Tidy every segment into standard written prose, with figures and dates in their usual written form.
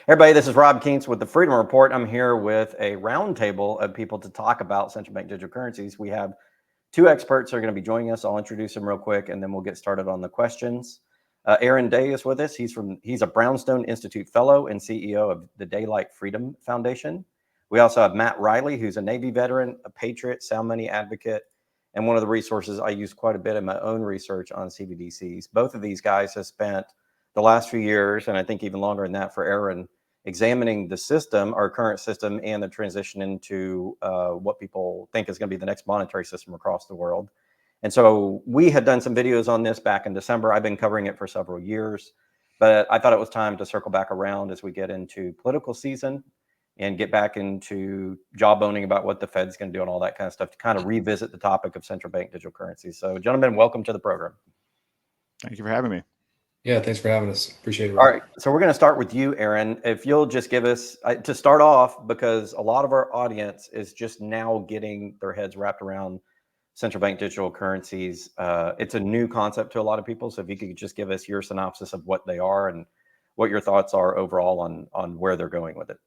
Everybody, this is Rob Kientz with the Freedom Report. I'm here with a roundtable of people to talk about central bank digital currencies. We have two experts who are going to be joining us. I'll introduce them real quick, and then we'll get started on the questions. Aaron Day is with us. He's a Brownstone Institute Fellow and CEO of the Daylight Freedom Foundation. We also have Matt Riley, who's a Navy veteran, a patriot, sound money advocate, and one of the resources I use quite a bit in my own research on CBDCs. Both of these guys have spent the last few years, and I think even longer than that for Aaron, examining the system, our current system, and the transition into what people think is going to be the next monetary system across the world. And so we had done some videos on this back in December. I've been covering it for several years, but I thought it was time to circle back around as we get into political season and get back into jawboning about what the Fed's going to do and all that kind of stuff to kind of revisit the topic of central bank digital currencies. So gentlemen, welcome to the program. Thank you for having me. Yeah, thanks for having us. Appreciate it. All right, so we're going to start with you, Aaron. If you'll just give us, to start off, because a lot of our audience is just now getting their heads wrapped around central bank digital currencies. It's a new concept to a lot of people. So if you could just give us your synopsis of what they are and what your thoughts are overall on where they're going with it.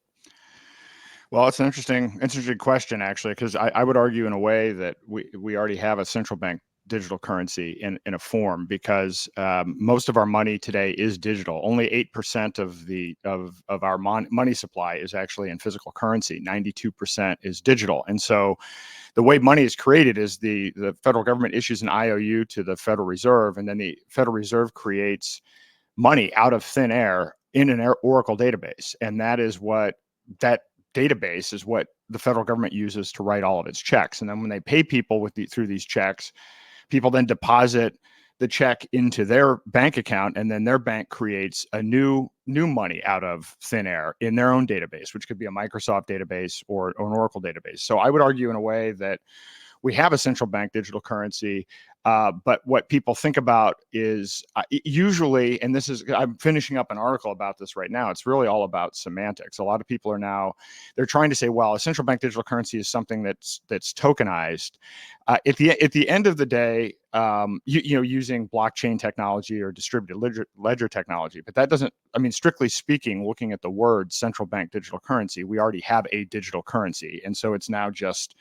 Well, it's an interesting question, actually, because I would argue in a way that we already have a central bank digital currency in a form, because most of our money today is digital. Only 8% of our money supply is actually in physical currency. 92% is digital. And so the way money is created is the federal government issues an IOU to the Federal Reserve, and then the Federal Reserve creates money out of thin air in an Oracle database. And that database is what the federal government uses to write all of its checks. And then when they pay people through these checks, people then deposit the check into their bank account, and then their bank creates a new money out of thin air in their own database, which could be a Microsoft database or an Oracle database. So I would argue in a way that we have a central bank digital currency, but what people think about is usually, and I'm finishing up an article about this right now, it's really all about semantics. A lot of people they're trying to say, well, a central bank digital currency is something that's tokenized. At the end of the day, using blockchain technology or distributed ledger technology, but that doesn't, strictly speaking, looking at the word central bank digital currency, we already have a digital currency. And so it's now just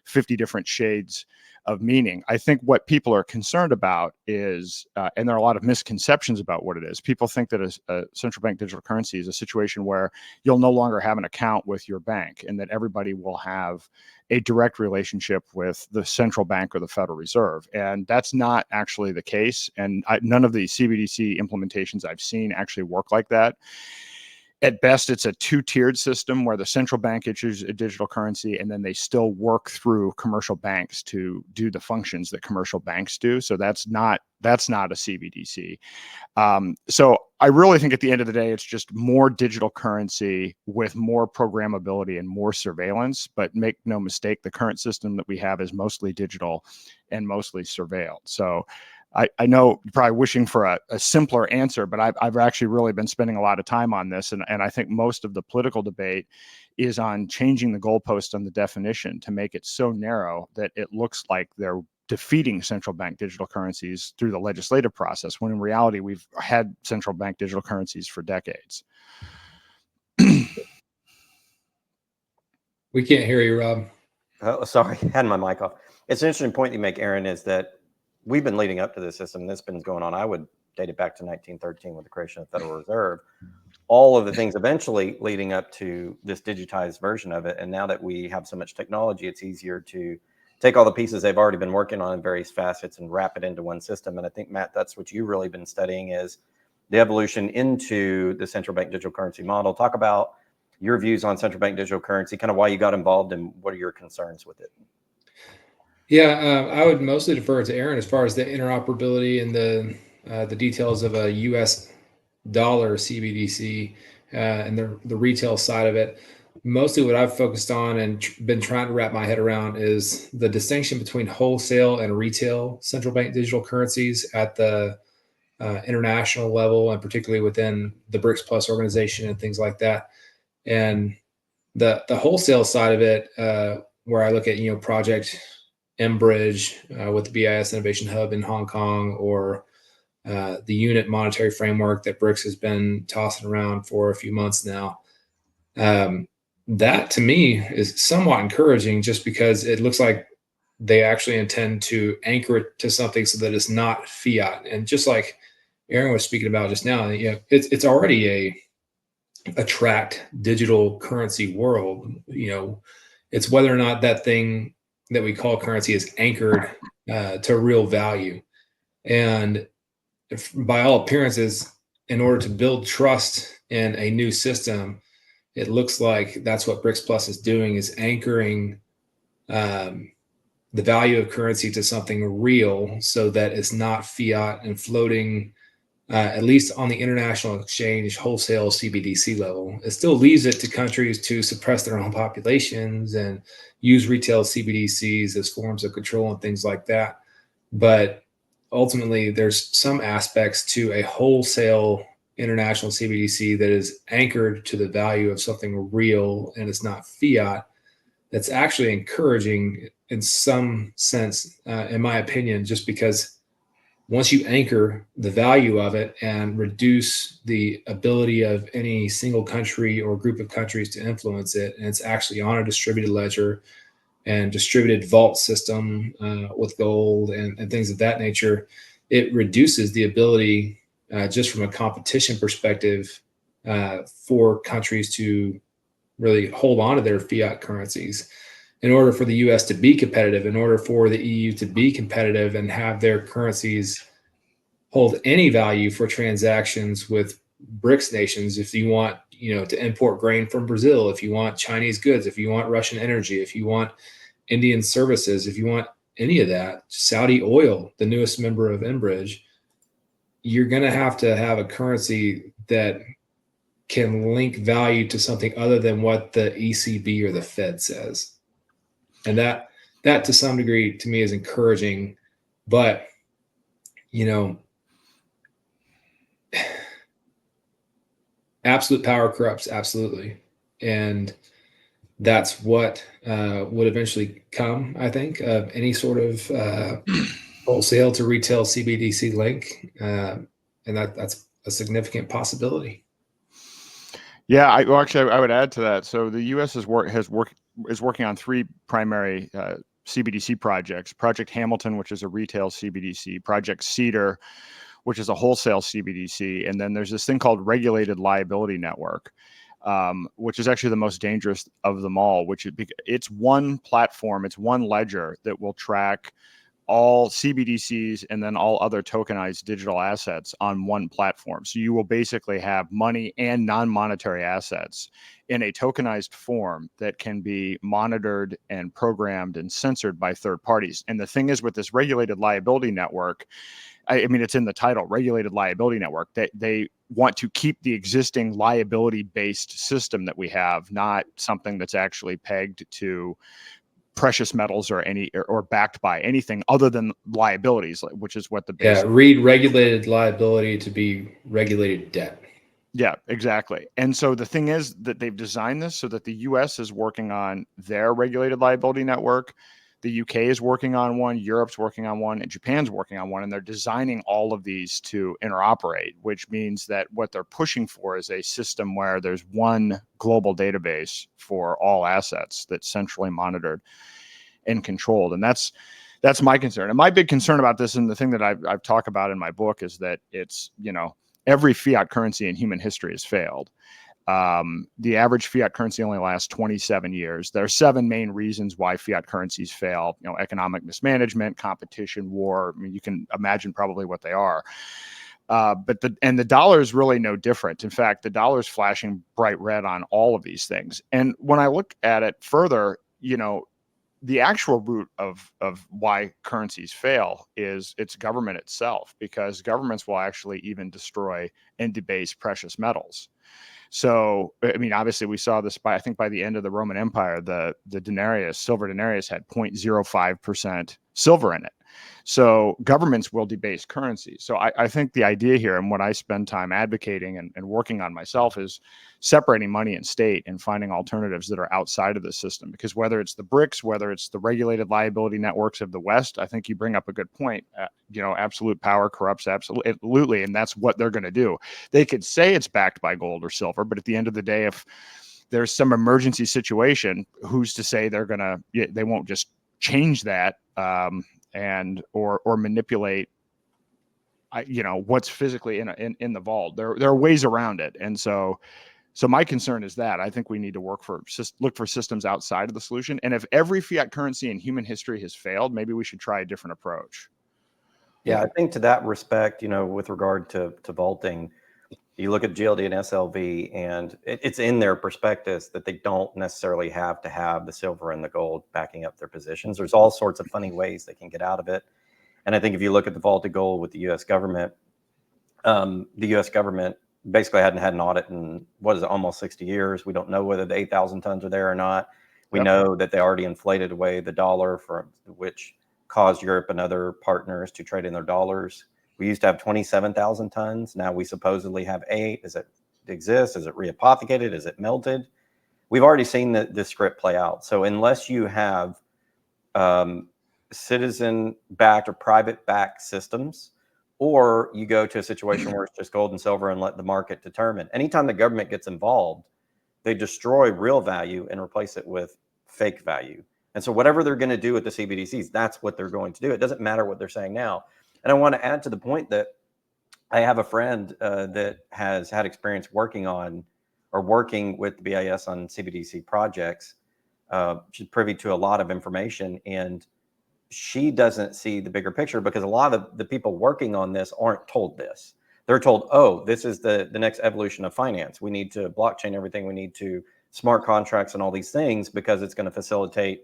50 different shades of meaning. I think what people are concerned about is, and there are a lot of misconceptions about what it is. People think that a central bank digital currency is a situation where you'll no longer have an account with your bank, and that everybody will have a direct relationship with the central bank or the Federal Reserve. And that's not actually the case. And none of the CBDC implementations I've seen actually work like that. At best, it's a two-tiered system where the central bank issues a digital currency, and then they still work through commercial banks to do the functions that commercial banks do. So that's not a CBDC. So I really think at the end of the day, it's just more digital currency with more programmability and more surveillance. But make no mistake, the current system that we have is mostly digital and mostly surveilled. So I know you're probably wishing for a simpler answer, but I've actually really been spending a lot of time on this. And I think most of the political debate is on changing the goalpost on the definition to make it so narrow that it looks like they're defeating central bank digital currencies through the legislative process, when in reality, we've had central bank digital currencies for decades. We can't hear you, Rob. Oh, sorry, had my mic off. It's an interesting point you make, Aaron, is that we've been leading up to this system. This has been going on. I would date it back to 1913 with the creation of the Federal Reserve. All of the things eventually leading up to this digitized version of it. And now that we have so much technology, it's easier to take all the pieces they've already been working on in various facets and wrap it into one system. And I think, Matt, that's what you've really been studying, is the evolution into the central bank digital currency model. Talk about your views on central bank digital currency, kind of why you got involved and what are your concerns with it? Yeah, I would mostly defer to Aaron as far as the interoperability and the details of a U.S. dollar CBDC and the retail side of it. Mostly what I've focused on and been trying to wrap my head around is the distinction between wholesale and retail central bank digital currencies at the international level, and particularly within the BRICS Plus organization and things like that. And the wholesale side of it, where I look at, Project 𝙁𝙍𝙀𝙀 with the BIS Innovation Hub in Hong Kong, or the unit monetary framework that BRICS has been tossing around for a few months now. That to me is somewhat encouraging, just because it looks like they actually intend to anchor it to something so that it's not fiat. And just like Aaron was speaking about just now, it's already a tracked digital currency world. It's whether or not that thing that we call currency is anchored to real value. And by all appearances, in order to build trust in a new system, it looks like that's what BRICS Plus is doing, is anchoring the value of currency to something real, so that it's not fiat and floating, at least on the international exchange wholesale CBDC level. It still leaves it to countries to suppress their own populations and use retail CBDCs as forms of control and things like that. But ultimately, there's some aspects to a wholesale international CBDC that is anchored to the value of something real, and it's not fiat. That's actually encouraging in some sense, in my opinion, just because once you anchor the value of it and reduce the ability of any single country or group of countries to influence it, and it's actually on a distributed ledger and distributed vault system with gold and things of that nature, it reduces the ability, just from a competition perspective, for countries to really hold on to their fiat currencies. In order for the US to be competitive, in order for the EU to be competitive and have their currencies hold any value for transactions with BRICS nations, if you want, to import grain from Brazil, if you want Chinese goods, if you want Russian energy, if you want Indian services, if you want any of that, Saudi oil, the newest member of 𝙁𝙁𝙇𝙄𝙬, you're going to have a currency that can link value to something other than what the ECB or the Fed says. And that to some degree to me is encouraging, but absolute power corrupts, absolutely. And that's what would eventually come, I think, of any sort of wholesale to retail CBDC link. And that's a significant possibility. Yeah, I would add to that. So the U.S. is working on three primary CBDC projects: Project Hamilton, which is a retail CBDC; Project Cedar, which is a wholesale CBDC; and then there's this thing called Regulated Liability Network, which is actually the most dangerous of them all. It's one platform, it's one ledger that will track all CBDCs and then all other tokenized digital assets on one platform. So you will basically have money and non-monetary assets in a tokenized form that can be monitored and programmed and censored by third parties. And the thing is, with this regulated liability network, I mean, it's in the title, Regulated Liability Network, that they want to keep the existing liability-based system that we have, not something that's actually pegged to precious metals or backed by anything other than liabilities, which is what the basic. Read regulated liability to be regulated debt. Yeah, exactly. And so the thing is that they've designed this so that the US is working on their regulated liability network, the UK is working on one, Europe's working on one, and Japan's working on one, and they're designing all of these to interoperate, which means that what they're pushing for is a system where there's one global database for all assets that's centrally monitored and controlled. And that's my concern. And my big concern about this, and the thing that I've talked about in my book, is that it's, every fiat currency in human history has failed. The average fiat currency only lasts 27 years. There are 7 main reasons why fiat currencies fail: economic mismanagement, competition, war. I mean, you can imagine probably what they are. But the dollar is really no different. In fact, the dollar is flashing bright red on all of these things. And when I look at it further, the actual root of why currencies fail is its government itself, because governments will actually even destroy and debase precious metals. So, I mean, obviously we saw this by the end of the Roman Empire, the denarius, silver denarius, had 0.05% silver in it. So governments will debase currency. So I think the idea here, and what I spend time advocating and working on myself, is separating money and state and finding alternatives that are outside of the system. Because whether it's the BRICS, whether it's the regulated liability networks of the West, I think you bring up a good point. Absolute power corrupts absolutely, and that's what they're going to do. They could say it's backed by gold or silver, but at the end of the day, if there's some emergency situation, who's to say they won't just change that or manipulate what's physically in the vault. There are ways around it. And so my concern is that I think we need to look for systems outside of the solution. And if every fiat currency in human history has failed, maybe we should try a different approach. Yeah, I think to that respect, with regard to vaulting, you look at GLD and SLV, and it's in their prospectus that they don't necessarily have to have the silver and the gold backing up their positions. There's all sorts of funny ways they can get out of it. And I think if you look at the vaulted gold with the U.S. government, basically hadn't had an audit in, almost 60 years. We don't know whether the 8,000 tons are there or not. We know that they already inflated away the dollar, which caused Europe and other partners to trade in their dollars. We used to have 27,000 tons. Now we supposedly have 8. Does it exist? Is it reapothecated? Is it melted? We've already seen this script play out. So unless you have citizen-backed or private-backed systems, or you go to a situation where it's just gold and silver and let the market determine. Anytime the government gets involved, they destroy real value and replace it with fake value. And so whatever they're going to do with the CBDCs, that's what they're going to do. It doesn't matter what they're saying now. And I want to add to the point that I have a friend that has had experience working with the BIS on CBDC projects. She's privy to a lot of information, and she doesn't see the bigger picture because a lot of the people working on this aren't told this. They're told, oh, this is the next evolution of finance. We need to blockchain everything. We need to smart contracts and all these things because it's going to facilitate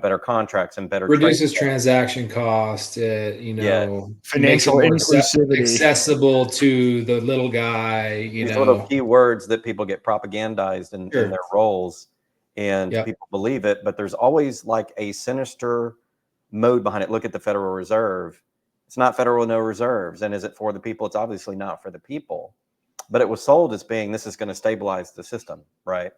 better contracts and better reduces transaction cost, financial inclusivity, accessible to the little guy, these little key words that people get propagandized in their roles, and people believe it, but there's always like a sinister mode behind it. Look at the Federal Reserve. It's not federal with no reserves. And is it for the people? It's obviously not for the people, but it was sold as being, this is going to stabilize the system, right?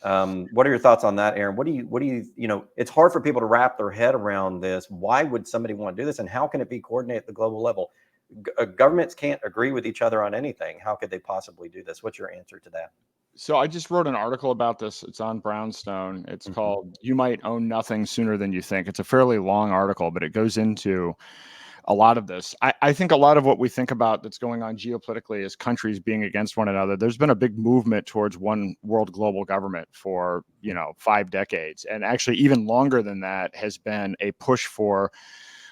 What are your thoughts on that, Aaron? What do you, it's hard for people to wrap their head around this. Why would somebody want to do this? And how can it be coordinated at the global level? Governments can't agree with each other on anything. How could they possibly do this? What's your answer to that? So I just wrote an article about this. It's on Brownstone. It's called "You Might Own Nothing Sooner Than You Think." It's a fairly long article, but it goes into a lot of this. I think a lot of what we think about that's going on geopolitically is countries being against one another. There's been a big movement towards one world global government for 5 decades, and actually even longer than that has been a push for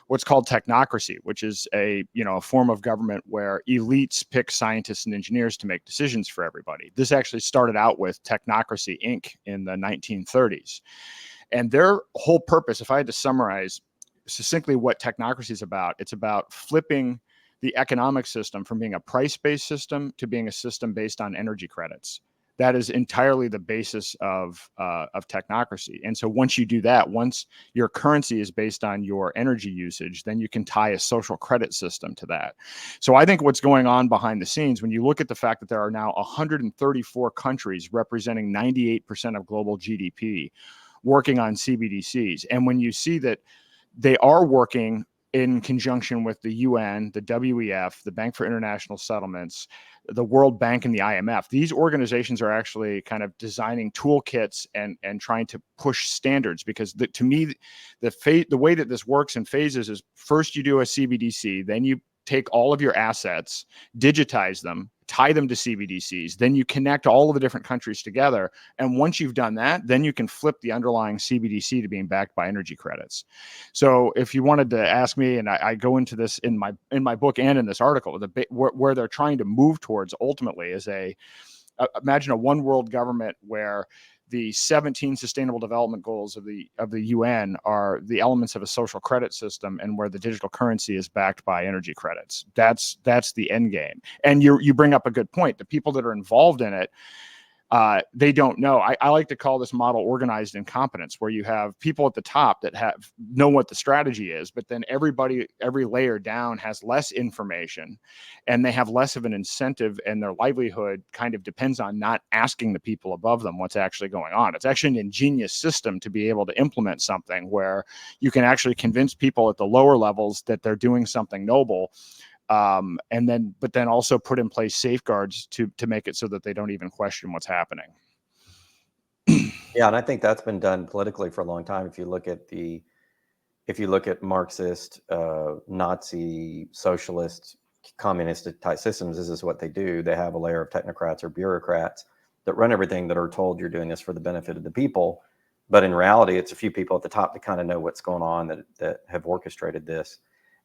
what's called technocracy, which is a form of government where elites pick scientists and engineers to make decisions for everybody. This actually started out with Technocracy Inc. in the 1930s. And their whole purpose, if I had to summarize succinctly what technocracy is about, it's about flipping the economic system from being a price-based system to being a system based on energy credits. That is entirely the basis of technocracy. And so once you do that, once your currency is based on your energy usage, then you can tie a social credit system to that. So I think what's going on behind the scenes, when you look at the fact that there are now 134 countries representing 98% of global GDP working on CBDCs, and when you see that they are working in conjunction with the UN, the WEF, the Bank for International Settlements, the World Bank, and the IMF. These organizations are actually kind of designing toolkits and trying to push standards, because to me, the way that this works in phases is first you do a CBDC, then you take all of your assets, digitize them, tie them to CBDCs, then you connect all of the different countries together. And once you've done that, then you can flip the underlying CBDC to being backed by energy credits. So if you wanted to ask me, and I go into this in my book and in this article, where they're trying to move towards ultimately is imagine a one world government where the 17 sustainable development goals of the UN are the elements of a social credit system, and where the digital currency is backed by energy credits. That's the end game. And you bring up a good point. The people that are involved in it, They don't know. I like to call this model organized incompetence, where you have people at the top that know what the strategy is, but then every layer down has less information, and they have less of an incentive, and their livelihood kind of depends on not asking the people above them what's actually going on. It's actually an ingenious system to be able to implement something where you can actually convince people at the lower levels that they're doing something noble, but then also put in place safeguards to make it so that they don't even question what's happening. Yeah, and I think that's been done politically for a long time. If you look at Marxist, Nazi, socialist, communist type systems, this is what they do. They have a layer of technocrats or bureaucrats that run everything, that are told you're doing this for the benefit of the people. But in reality, it's a few people at the top that kind of know what's going on, that have orchestrated this.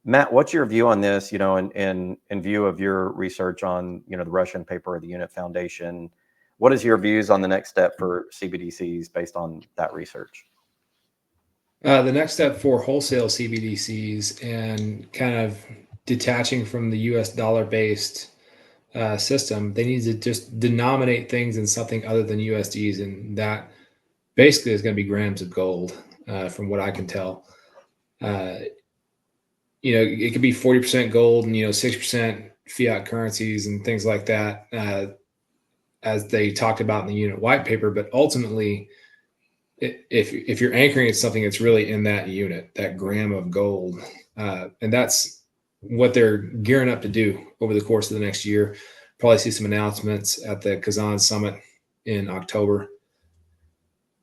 Matt, what's your view on this, in view of your research on, the Russian paper of the Unit Foundation? What is your views on the next step for CBDCs based on that research? The next step for wholesale CBDCs and kind of detaching from the US dollar-based system, they need to just denominate things in something other than USDs. And that basically is going to be grams of gold, from what I can tell. It could be 40% gold and 6% fiat currencies and things like that, as they talked about in the unit white paper. But ultimately, if you're anchoring at something that's really in that unit, that gram of gold, and that's what they're gearing up to do over the course of the next year. Probably see some announcements at the Kazan summit in October.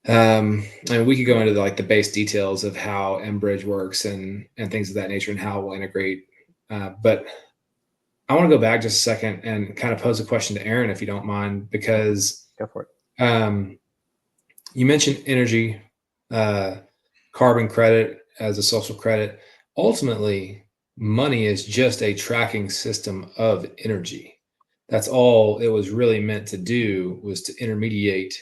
And we could go into the base details of how 𝙁𝙁𝙇𝙄𝙬 works and things of that nature, and how it will integrate. But I want to go back just a second and kind of pose a question to Aaron, if you don't mind, because Go for it. You mentioned energy, carbon credit as a social credit. Ultimately, money is just a tracking system of energy. That's all it was really meant to do, was to intermediate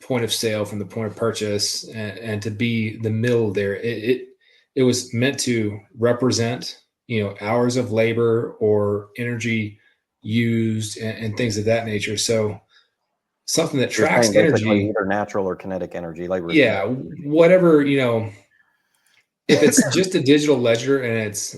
point of sale from the point of purchase, and to be the middle there. It was meant to represent, hours of labor or energy used, and things of that nature. So something that You're tracks saying basically energy, either natural or kinetic energy, labor. yeah, whatever, if it's just a digital ledger and it's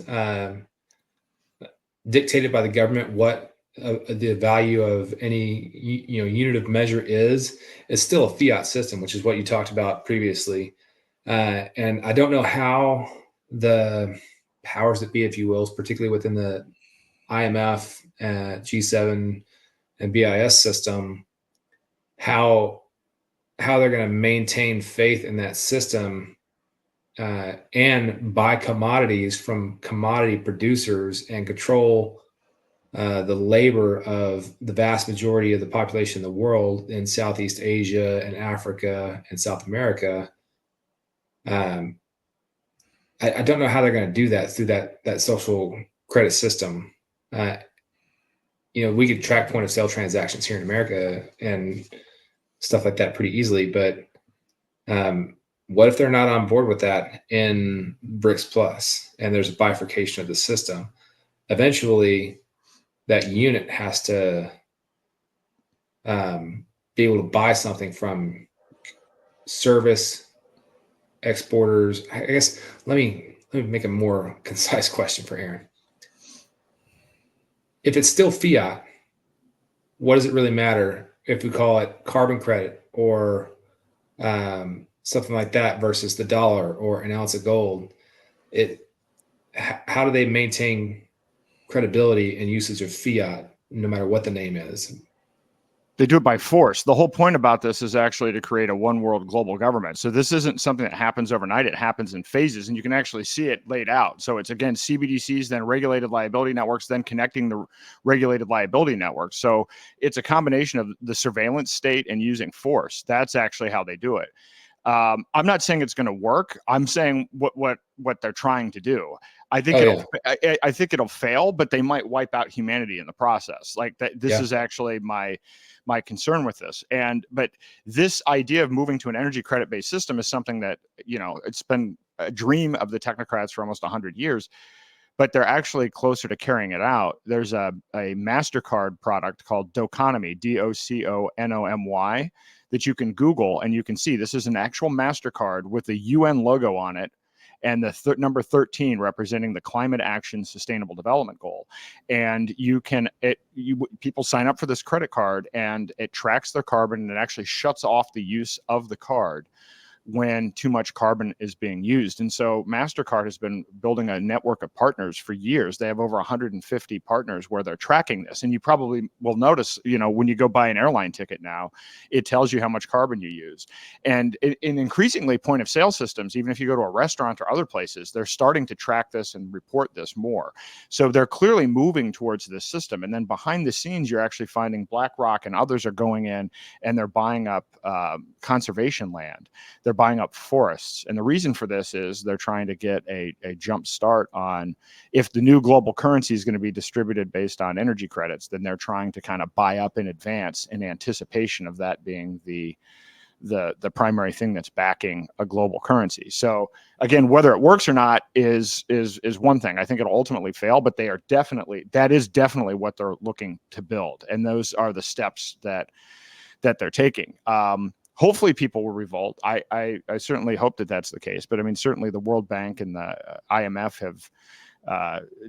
dictated by the government, what the value of any unit of measure is still a fiat system, which is what you talked about previously. And I don't know how the powers that be, if you will, particularly within the IMF, G7, and BIS system, how they're going to maintain faith in that system, and buy commodities from commodity producers and control the labor of the vast majority of the population in the world, in Southeast Asia and Africa and South America. I don't know how they're going to do that through that social credit system. We could track point of sale transactions here in America and stuff like that pretty easily, but what if they're not on board with that in BRICS Plus, and there's a bifurcation of the system? Eventually, that unit has to be able to buy something from service exporters. I guess let me make a more concise question for Aaron. If it's still fiat, what does it really matter if we call it carbon credit or something like that versus the dollar or an ounce of gold? How do they maintain credibility and usage of fiat, no matter what the name is? They do it by force. The whole point about this is actually to create a one world global government. So this isn't something that happens overnight. It happens in phases, and you can actually see it laid out. So it's, again, CBDCs, then regulated liability networks, then connecting the regulated liability networks. So it's a combination of the surveillance state and using force. That's actually how they do it. I'm not saying it's going to work. I'm saying what they're trying to do. I think I think it'll fail, but they might wipe out humanity in the process. Like that. This is actually my concern with this. But this idea of moving to an energy credit based system is something that, it's been a dream of the technocrats for almost 100 years. but they're actually closer to carrying it out. There's a MasterCard product called 𝙁𝙍𝙀𝙀, 𝙁𝙁𝙀𝙀, that you can Google, and you can see this is an actual MasterCard with the UN logo on it, and the number 13 representing the Climate Action Sustainable Development Goal. And people sign up for this credit card, and it tracks their carbon, and it actually shuts off the use of the card when too much carbon is being used. And so MasterCard has been building a network of partners for years. They have over 150 partners where they're tracking this. And you probably will notice, when you go buy an airline ticket now, it tells you how much carbon you use. And in increasingly point of sale systems, even if you go to a restaurant or other places, they're starting to track this and report this more. So they're clearly moving towards this system. And then behind the scenes, you're actually finding BlackRock and others are going in and they're buying up conservation land. They're buying up forests. And the reason for this is they're trying to get a jump start on, if the new global currency is going to be distributed based on energy credits, then they're trying to kind of buy up in advance in anticipation of that being the primary thing that's backing a global currency. So again, whether it works or not is one thing. I think it'll ultimately fail, but that is definitely what they're looking to build. And those are the steps that they're taking. Hopefully people will revolt. I certainly hope that that's the case. But I mean, certainly the World Bank and the IMF have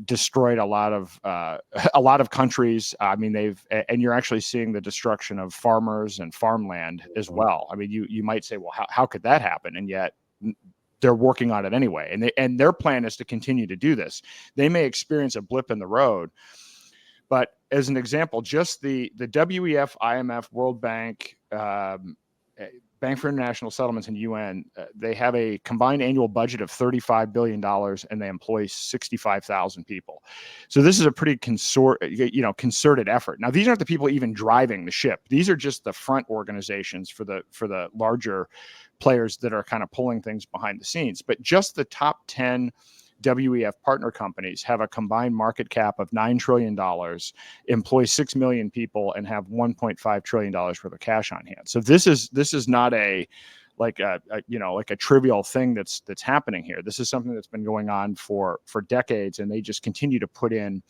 destroyed a lot of countries. I mean, and you're actually seeing the destruction of farmers and farmland as well. I mean, you might say, well, how could that happen? And yet they're working on it anyway. And their plan is to continue to do this. They may experience a blip in the road, but as an example, just the WEF, IMF, World Bank, Bank for International Settlements, and UN, they have a combined annual budget of $35 billion, and they employ 65,000 people. So this is a pretty concerted effort. Now, these aren't the people even driving the ship. These are just the front organizations for the larger players that are kind of pulling things behind the scenes. But just the top 10 WEF partner companies have a combined market cap of $9 trillion, employ 6 million people, and have $1.5 trillion worth of cash on hand. So this is not a trivial thing that's happening here. This is something that's been going on for decades, and they just continue to put in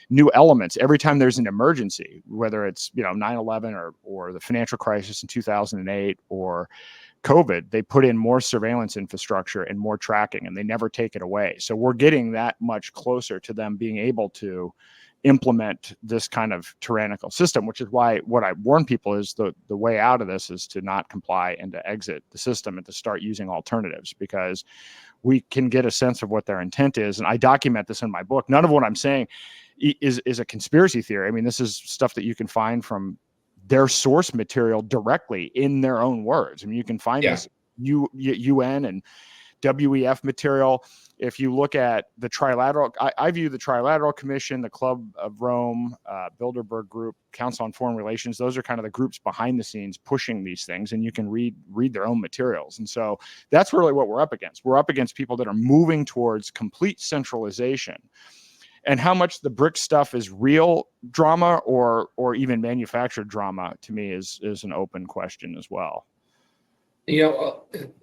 new elements every time there's an emergency, whether it's 9/11 or the financial crisis in 2008 or COVID. They put in more surveillance infrastructure and more tracking, and they never take it away. So we're getting that much closer to them being able to implement this kind of tyrannical system, which is why what I warn people is the way out of this is to not comply and to exit the system and to start using alternatives, because we can get a sense of what their intent is. And I document this in my book. None of what I'm saying is a conspiracy theory. I mean, this is stuff that you can find from their source material directly in their own words. I mean, you can find this UN and WEF material. If you look at the Trilateral, I view the Trilateral Commission, the Club of Rome, Bilderberg Group, Council on Foreign Relations. Those are kind of the groups behind the scenes pushing these things, and you can read their own materials. And so that's really what we're up against. We're up against people that are moving towards complete centralization. And how much the BRICS stuff is real drama or even manufactured drama, to me, is an open question as well.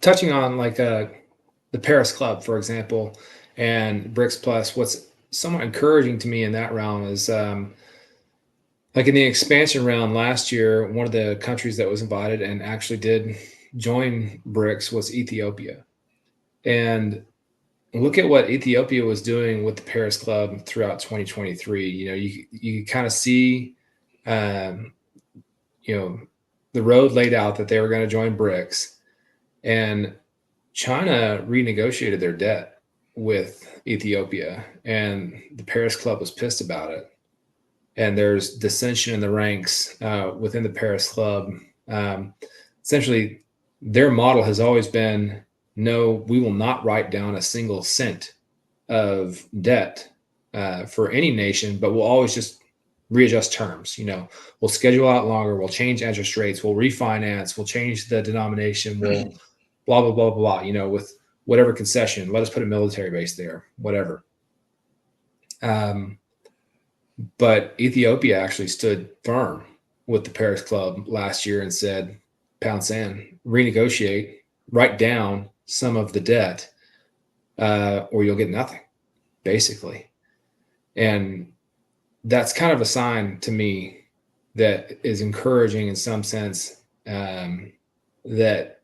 Touching on the Paris Club, for example, and BRICS Plus, what's somewhat encouraging to me in that realm is like in the expansion round last year, one of the countries that was invited and actually did join BRICS was Ethiopia. And look at what Ethiopia was doing with the Paris Club throughout 2023. You kind of see, the road laid out that they were going to join BRICS, and China renegotiated their debt with Ethiopia, and the Paris Club was pissed about it. And there's dissension in the ranks within the Paris Club. Essentially, their model has always been, no, we will not write down a single cent of debt for any nation, but we'll always just readjust terms. We'll schedule out longer, we'll change interest rates, we'll refinance, we'll change the denomination, we'll blah, blah, blah, blah, with whatever concession. Let us put a military base there, whatever. But Ethiopia actually stood firm with the Paris Club last year and said, pound sand, renegotiate, write down some of the debt, or you'll get nothing, basically. And that's kind of a sign to me that is encouraging in some sense, that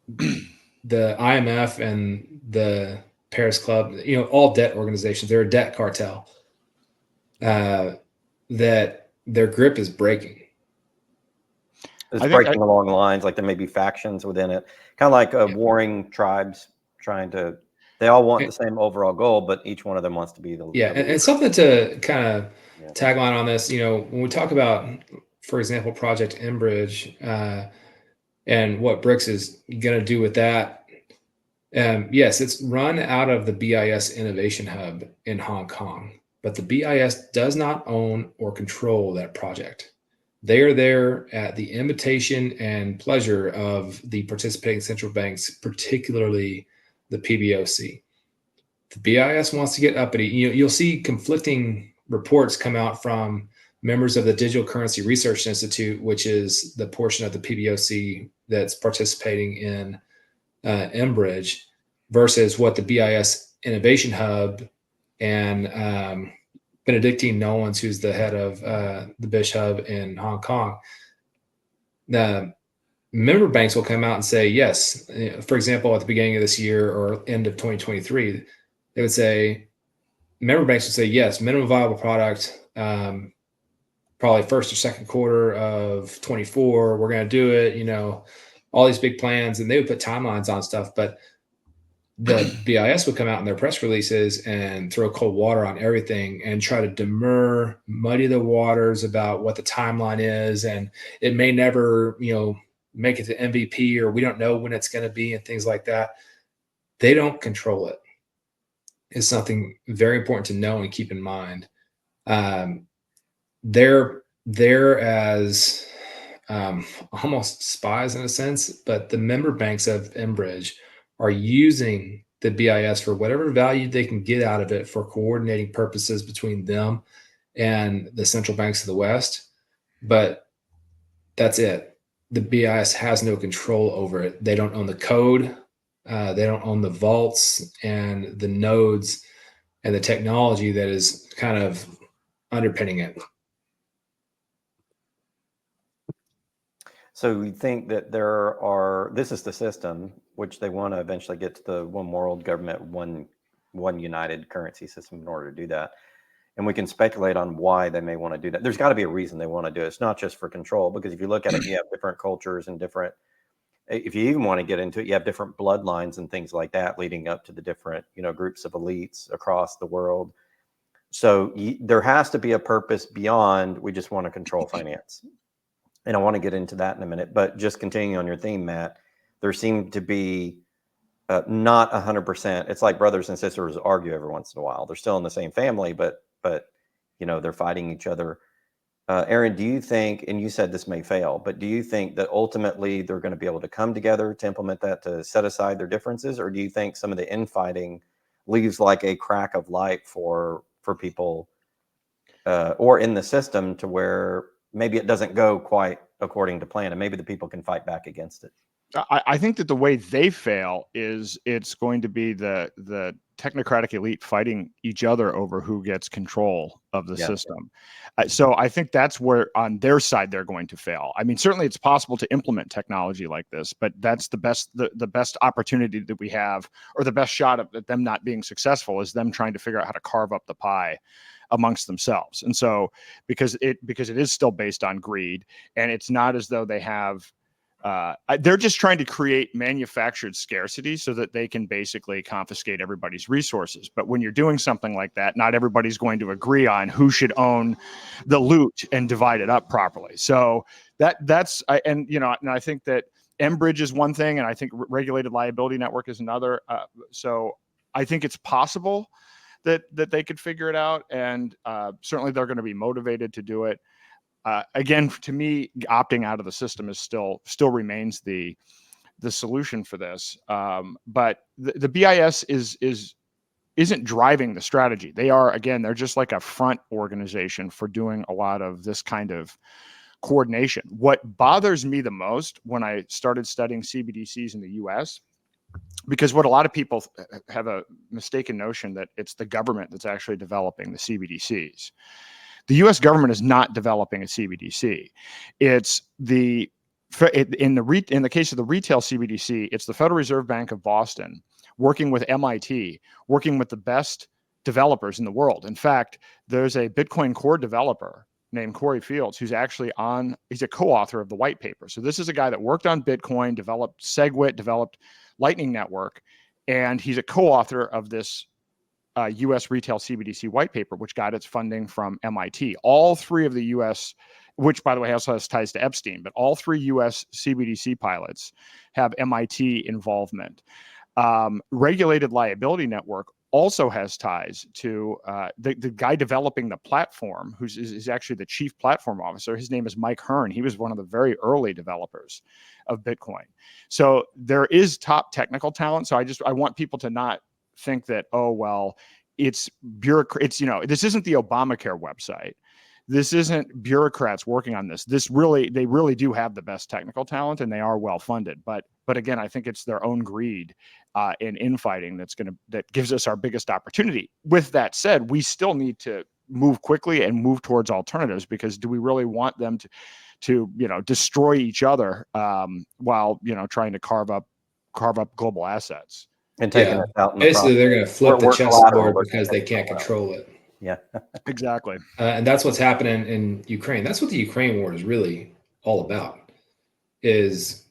the IMF and the Paris Club, all debt organizations, they're a debt cartel, that their grip is breaking. It's breaking along lines, like there may be factions within it, kind of like warring tribes trying to, they all want the same overall goal, but each one of them wants to be the Yeah, the and something to kind of tagline on this, when we talk about, for example, Project 𝙁𝙍𝙀𝙀, and what BRICS is going to do with that. Yes, it's run out of the BIS Innovation Hub in Hong Kong, but the BIS does not own or control that project. They are there at the invitation and pleasure of the participating central banks, particularly the PBOC. The BIS wants to get uppity. You'll see conflicting reports come out from members of the Digital Currency Research Institute, which is the portion of the PBOC that's participating in 𝙁𝙁𝙀𝙀, versus what the BIS Innovation Hub and Benedictine Nolans, who's the head of the BIS Hub in Hong Kong, the member banks will come out and say, yes. For example, at the beginning of this year or end of 2023, they would say, member banks would say, yes, minimum viable product, probably first or second quarter of 24, we're going to do it, all these big plans, and they would put timelines on stuff. But the BIS would come out in their press releases and throw cold water on everything and try to muddy the waters about what the timeline is. And it may never, make it to MVP, or we don't know when it's going to be, and things like that. They don't control it. It's something very important to know and keep in mind. They're there as almost spies in a sense, but the member banks of 𝙁𝙁𝙀𝙀 are using the BIS for whatever value they can get out of it for coordinating purposes between them and the central banks of the West. But that's it. The BIS has no control over it. They don't own the code. They don't own the vaults and the nodes and the technology that is kind of underpinning it. So we think that this is the system, which they want to eventually get to the one world government, one united currency system in order to do that. And we can speculate on why they may want to do that. There's got to be a reason they want to do it. It's not just for control, because if you look at it, you have different cultures and if you even want to get into it, you have different bloodlines and things like that leading up to the different, groups of elites across the world. So there has to be a purpose beyond, we just want to control finance. And I want to get into that in a minute, but just continuing on your theme, Matt, there seem to be not 100%. It's like brothers and sisters argue every once in a while. They're still in the same family, but they're fighting each other. Aaron, do you think, and you said this may fail, but do you think that ultimately they're going to be able to come together to implement that, to set aside their differences? Or do you think some of the infighting leaves like a crack of light for people or in the system to where maybe it doesn't go quite according to plan, and maybe the people can fight back against it? I think that the way they fail is it's going to be the technocratic elite fighting each other over who gets control of the system. So I think that's where on their side they're going to fail. I mean, certainly it's possible to implement technology like this, but that's the best opportunity that we have, or the best shot at them not being successful, is them trying to figure out how to carve up the pie amongst themselves. And so because it is still based on greed, and it's not as though they have they're just trying to create manufactured scarcity so that they can basically confiscate everybody's resources. But when you're doing something like that, not everybody's going to agree on who should own the loot and divide it up properly. So that's I think that 𝙁𝙁𝙀𝙀 is one thing, and I think regulated liability network is another. So I think it's possible that they could figure it out, and certainly they're going to be motivated to do it. Again, to me, opting out of the system is still remains the solution for this. But the BIS isn't driving the strategy. They're just like a front organization for doing a lot of this kind of coordination. What bothers me the most when I started studying CBDCs in the US because what a lot of people have a mistaken notion that it's the government that's actually developing the CBDCs. The U.S. government is not developing a CBDC. It's in the case of the retail CBDC, it's the Federal Reserve Bank of Boston working with MIT, working with the best developers in the world. In fact, there's a Bitcoin core developer named Corey Fields, who's actually he's a co-author of the white paper. So this is a guy that worked on Bitcoin, developed SegWit, developed Lightning Network, and he's a co-author of this U.S. retail CBDC white paper, which got its funding from MIT. All three of the U.S., which by the way also has ties to Epstein, but all three U.S. CBDC pilots have MIT involvement. Regulated Liability Network also has ties to the guy developing the platform, is actually the chief platform officer. His name is Mike Hearn. He was one of the very early developers of Bitcoin. So there is top technical talent. So I want people to not think that, oh, well, it's bureaucrats. This isn't the Obamacare website. This isn't bureaucrats working on this. They really do have the best technical talent, and they are well funded. But again, I think it's their own greed and infighting that gives us our biggest opportunity. With that said, we still need to move quickly and move towards alternatives, because do we really want them to destroy each other while trying to carve up global assets and taking us out in the basically, they're going to flip the chessboard because they can't control it. Yeah, exactly. And that's what's happening in Ukraine. That's what the Ukraine war is really all about. Is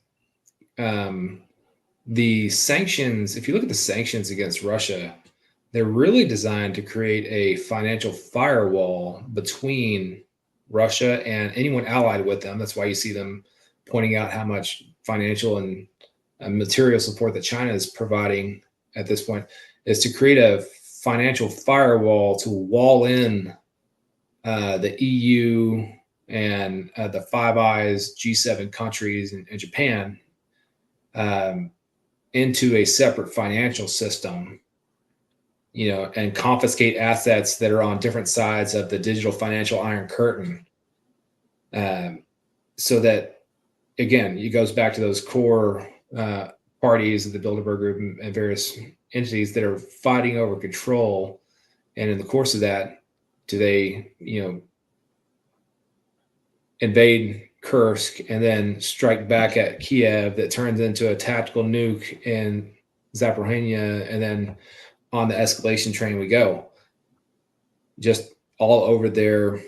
the sanctions? If you look at the sanctions against Russia, they're really designed to create a financial firewall between Russia and anyone allied with them. That's why you see them pointing out how much financial and material support that China is providing at this point, is to create a financial firewall to wall in the EU and the Five Eyes G7 countries and Japan into a separate financial system, and confiscate assets that are on different sides of the digital financial iron curtain. So that, again, it goes back to those core parties of the Bilderberg Group and various entities that are fighting over control. And in the course of that, do they, invade Kursk and then strike back at Kiev that turns into a tactical nuke in Zaporizhzhia, and then on the escalation train we go, just all over their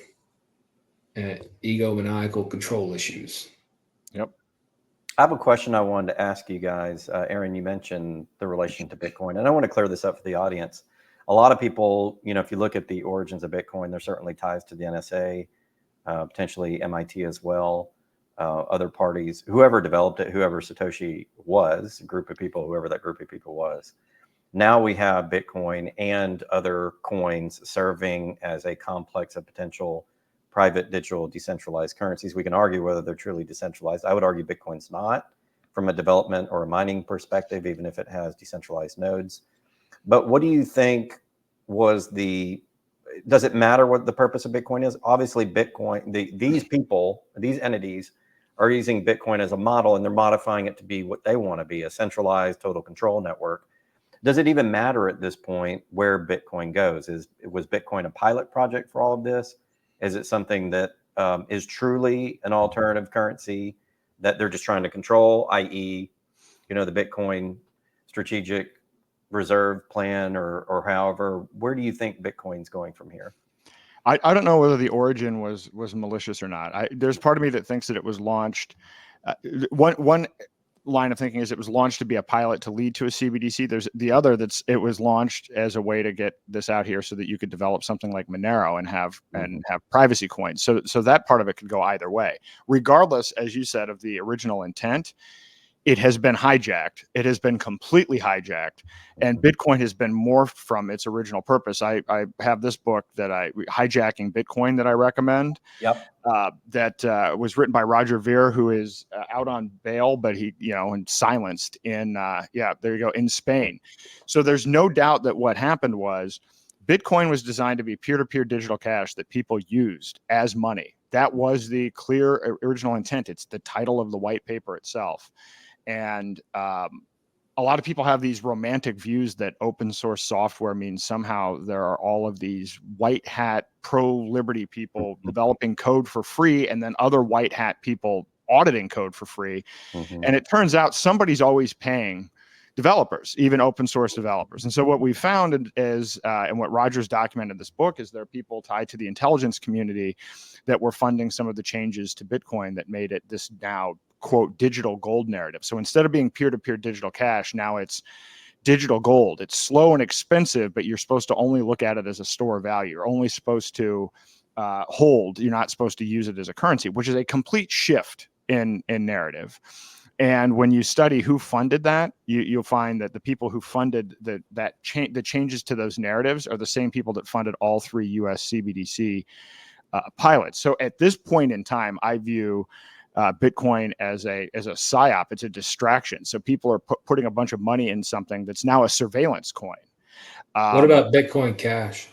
egomaniacal control issues. Yep. I have a question I wanted to ask you guys. Aaron, you mentioned the relation to Bitcoin, and I want to clear this up for the audience. A lot of people, if you look at the origins of Bitcoin, there's certainly ties to the NSA, potentially MIT as well, other parties, whoever developed it, whoever Satoshi was, group of people, whoever that group of people was. Now we have Bitcoin and other coins serving as a complex of potential private, digital, decentralized currencies. We can argue whether they're truly decentralized. I would argue Bitcoin's not, from a development or a mining perspective, even if it has decentralized nodes. But what do you think does it matter what the purpose of Bitcoin is? Obviously, Bitcoin, these entities are using Bitcoin as a model, and they're modifying it to be what they want to be, a centralized total control network. Does it even matter at this point where Bitcoin goes? Was Bitcoin a pilot project for all of this? Is it something that is truly an alternative currency that they're just trying to control, i.e., the Bitcoin strategic reserve plan or however? Where do you think Bitcoin's going from here? I don't know whether the origin was malicious or not. There's part of me that thinks that it was launched. One line of thinking is it was launched to be a pilot to lead to a CBDC. There's the other it was launched as a way to get this out here so that you could develop something like Monero and have privacy coins. So that part of it could go either way. Regardless, as you said, of the original intent, it has been hijacked. It has been completely hijacked, and Bitcoin has been morphed from its original purpose. I have this book Hijacking Bitcoin, that I recommend. Yep. That was written by Roger Ver, who is out on bail, but he, and silenced in, there you go, in Spain. So there's no doubt that what happened was Bitcoin was designed to be peer-to-peer digital cash that people used as money. That was the clear original intent. It's the title of the white paper itself. And a lot of people have these romantic views that open source software means somehow there are all of these white hat pro-liberty people developing code for free and then other white hat people auditing code for free. And it turns out somebody's always paying developers, even open source developers. And so what we found is, and what Roger's documented in this book, is there are people tied to the intelligence community that were funding some of the changes to Bitcoin that made it this now, quote, digital gold narrative. So instead of being peer-to-peer digital cash, now it's digital gold. It's slow and expensive, but you're supposed to only look at it as a store of value. You're only supposed to hold. You're not supposed to use it as a currency, which is a complete shift in narrative. And when you study who funded that, you'll find that the people who funded the changes to those narratives are the same people that funded all 3 US CBDC pilots. So at this point in time, I view Bitcoin as a psyop. It's a distraction. So people are putting a bunch of money in something that's now a surveillance coin. What about Bitcoin Cash?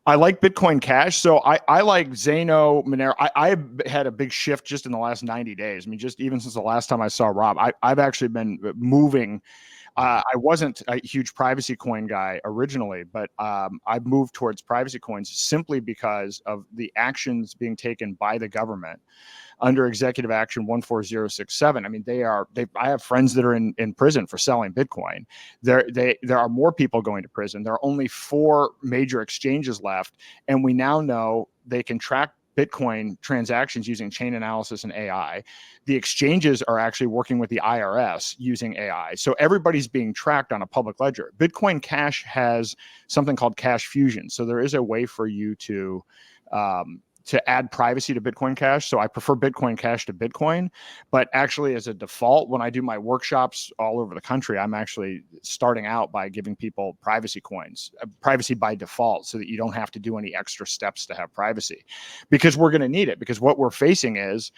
I like Bitcoin Cash. So I like 𝙁𝙁𝙍𝙀𝙀, Monero. I had a big shift just in the last 90 days. I mean, just even since the last time I saw Rob, I've actually been moving. I wasn't a huge privacy coin guy originally, but I've moved towards privacy coins simply because of the actions being taken by the government under Executive Action 14067. I mean, I have friends that are in prison for selling Bitcoin. There are more people going to prison. There are only 4 major exchanges left. And we now know they can track Bitcoin transactions using chain analysis and AI. The exchanges are actually working with the IRS using AI. So everybody's being tracked on a public ledger. Bitcoin Cash has something called Cash Fusion. So there is a way for you to add privacy to Bitcoin Cash. So I prefer Bitcoin Cash to Bitcoin, but actually as a default, when I do my workshops all over the country, I'm actually starting out by giving people privacy coins, privacy by default, so that you don't have to do any extra steps to have privacy, because we're going to need it. Because what we're facing is,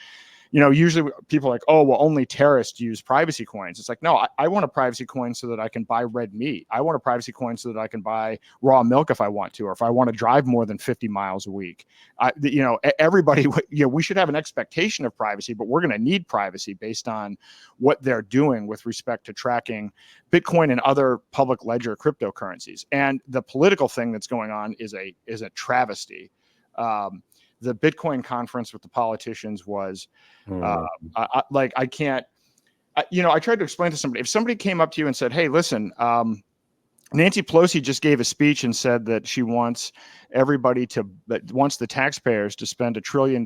usually people are like, oh, well, only terrorists use privacy coins. It's like, no, I want a privacy coin so that I can buy red meat. I want a privacy coin so that I can buy raw milk if I want to, or if I want to drive more than 50 miles a week. Everybody, we should have an expectation of privacy, but we're going to need privacy based on what they're doing with respect to tracking Bitcoin and other public ledger cryptocurrencies. And the political thing that's going on is a travesty. The Bitcoin conference with the politicians was I can't, I tried to explain to somebody, if somebody came up to you and said, hey, listen, Nancy Pelosi just gave a speech and said that she wants the taxpayers to spend $1 trillion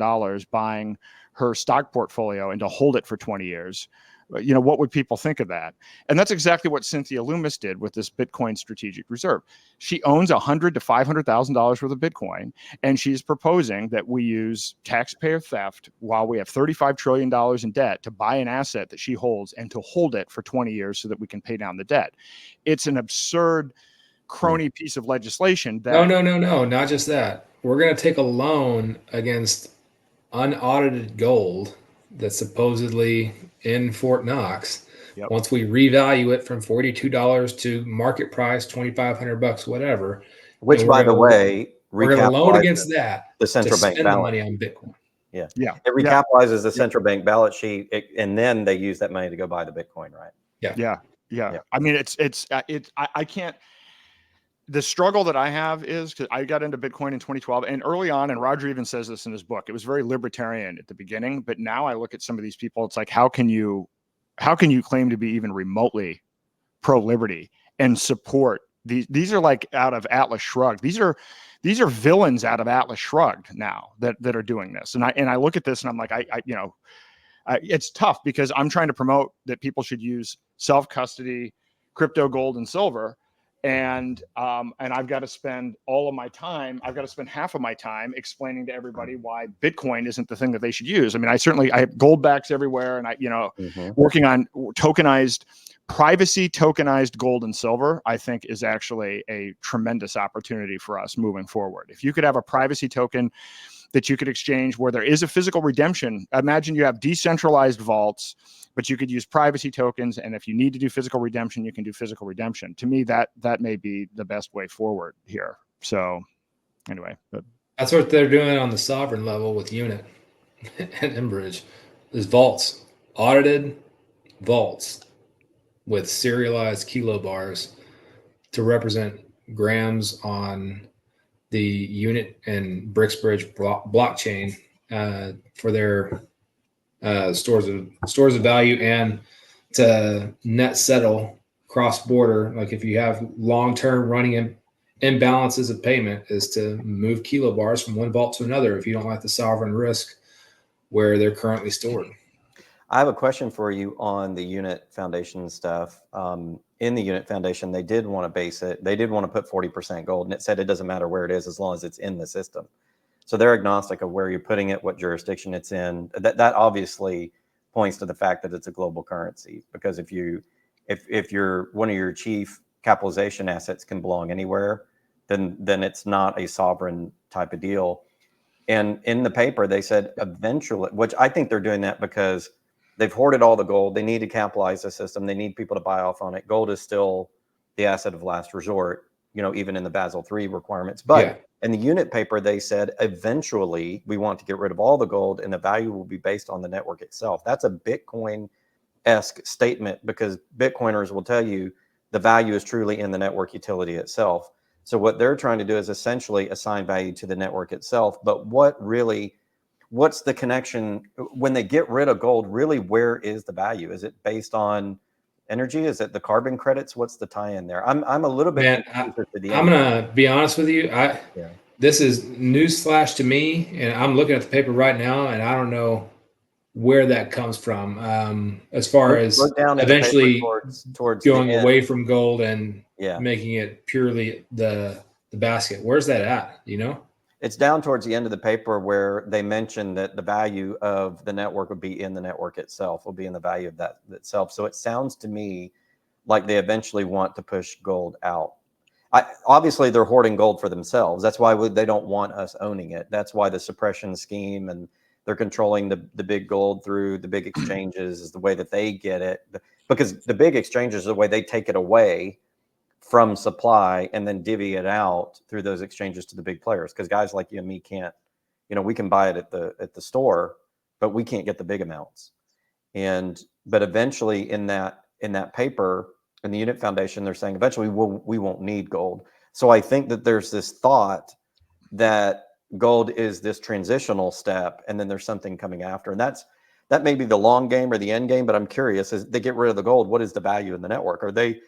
buying her stock portfolio and to hold it for 20 years. What would people think of that? And that's exactly what Cynthia Lummis did with this Bitcoin strategic reserve. She owns $100,000 to $500,000 worth of Bitcoin, and she's proposing that we use taxpayer theft while we have $35 trillion in debt to buy an asset that she holds and to hold it for 20 years so that we can pay down the debt. It's an absurd crony piece of legislation. No, not just that. We're going to take a loan against unaudited gold that's supposedly in Fort Knox. Yep. Once we revalue it from $42 to market price, $2,500, whatever. Which, by the way, we're going to loan against that the central bank spend the balance money on Bitcoin. Yeah. It recapitalizes the central bank balance sheet, and then they use that money to go buy the Bitcoin, right? Yeah. I mean, I can't. The struggle that I have is because I got into Bitcoin in 2012, and early on, and Roger even says this in his book, it was very libertarian at the beginning, but now I look at some of these people, it's like, how can you claim to be even remotely pro-liberty and support these are like out of Atlas Shrugged. These are villains out of Atlas Shrugged now that are doing this. And I look at this and I'm like, it's tough because I'm trying to promote that people should use self-custody, crypto, gold, and silver. And I've got to spend all of my time. I've got to spend half of my time explaining to everybody why Bitcoin isn't the thing that they should use. I mean, I have gold backs everywhere, and working on privacy tokenized gold and silver, I think is actually a tremendous opportunity for us moving forward. If you could have a privacy token that you could exchange where there is a physical redemption, imagine you have decentralized vaults, but you could use privacy tokens. And if you need to do physical redemption, you can do physical redemption. To me, that may be the best way forward here. So anyway. That's what they're doing on the sovereign level with Unit and Enbridge. There's vaults, audited vaults. with serialized kilobars to represent grams on the unit and Brixbridge blockchain for their stores of value, and to net settle cross border. Like if you have long-term running imbalances of payment, is to move kilobars from one vault to another if you don't like the sovereign risk where they're currently stored. I have a question for you on the Unit Foundation stuff. In the Unit Foundation, they did want to base it. They did want to put 40% gold, and it said it doesn't matter where it is as long as it's in the system. So they're agnostic of where you're putting it, what jurisdiction it's in. That obviously points to the fact that it's a global currency, because if you're one of your chief capitalization assets can belong anywhere, then it's not a sovereign type of deal. And in the paper, they said eventually, which I think they're doing that because they've hoarded all the gold. They need to capitalize the system. They need people to buy off on it. Gold is still the asset of last resort, even in the Basel III requirements. But in the unit paper, they said eventually we want to get rid of all the gold and the value will be based on the network itself. That's a Bitcoin-esque statement, because Bitcoiners will tell you the value is truly in the network utility itself. So what they're trying to do is essentially assign value to the network itself. But what's the connection when they get rid of gold? Really, where is the value? Is it based on energy? Is it the carbon credits? What's the tie-in there? I'm a little bit confused to the I'm end. gonna be honest with you. This is newsflash to me, and I'm looking at the paper right now, and I don't know where that comes from. As far as eventually towards going the away end. from gold and making it purely the basket. Where's that at? It's down towards the end of the paper where they mention that the value of the network would be in the network itself, will be in the value of that itself. So it sounds to me like they eventually want to push gold out. Obviously, they're hoarding gold for themselves. That's why they don't want us owning it. That's why the suppression scheme, and they're controlling the big gold through the big exchanges is the way that they get it. Because the big exchanges is the way they take it away from supply and then divvy it out through those exchanges to the big players. Because guys like you and me can't, we can buy it at the store, but we can't get the big amounts. But eventually in that paper, in the Unit Foundation, they're saying eventually we won't need gold. So I think that there's this thought that gold is this transitional step, and then there's something coming after, and that may be the long game or the end game. But I'm curious, as they get rid of the gold, what is the value in the network? Are they